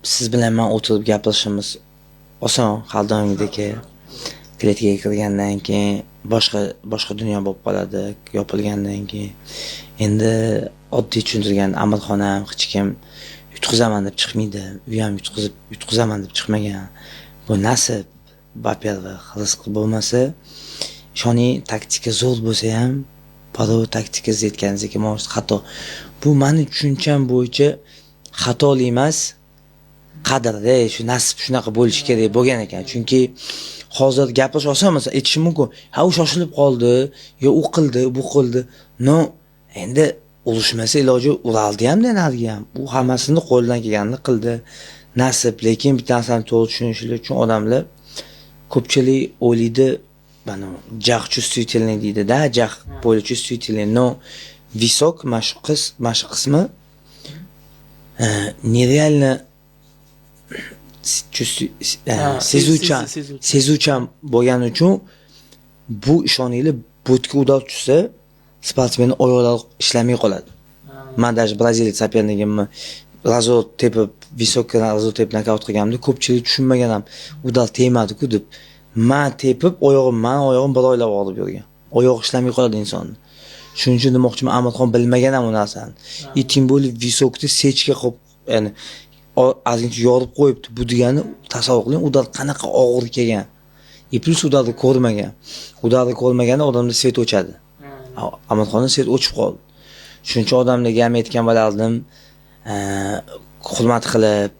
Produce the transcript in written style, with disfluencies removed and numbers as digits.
Siz bilan men o'tirib gaplashishimiz oson, har doimgidek. Kletga kirgandan keyin boshqa dunyo bo'lib qoladi, yopilgandan keyin. Endi oddiy tushuntirgan Amirxon ham hech kim yutqizaman deb chiqmaydi. U ham yutqizaman deb chiqmagan. Bu nasib, во-первых, rizq bo'lmasa, ishoning taktika zo'r bo'lsa ham, birov taktikasiz yetganingizga mos xato. Bu meni tushuncham bo'yicha xatoli emas, qadrda shu nasib shunaqa bo'lishi kerak bo'lgan ekan. Chunki hozir gapirish oson bo'lsa, aytish mumkin. Ha, u shoshilib qoldi, yo u qildi, bu qildi. No, endi urushmasa iloji uraldi ham, denarga ham. U hammasini qo'ldan kelganini qildi. Nasib, lekin bitta narsani to'g'ri tushunishlik uchun odamlar ko'pchilik o'ylaydi, mana jag чувствительный deydi-da, jag более чувствительный, но висок mash qismi нереально sezuvchan bo'lgani uchun bu ishoninglar bo'tga udal tushsa sportmenning oyoqlari ishlamay qoladi. Men даже braziliyalik сопернигimni razor tepib, visokka razor tepib nokaut qilganimda ko'pchilik tushunmagan ham udal tegmadi-ku deb. Men tepib oyog'im bir oylab olib yurgan. Oyoq ishlamay qoladi insonni. Shuning uchun demoqchiman, Amirxon bilmagan ham bu narsani. И тем более visokni sechga qo'yib, ya'ni azincha yorib qo'yibdi. Bu degani tasavvur qiling, udal qanaqa og'ir kelgan. И plus udalni ko'rmagan. Udalni ko'rmaganda odamda svet o'chadi. Amirxonning svet o'chib qoldi. Shuning uchun odamlarga ham aytgan bo'lardim, hurmat qilib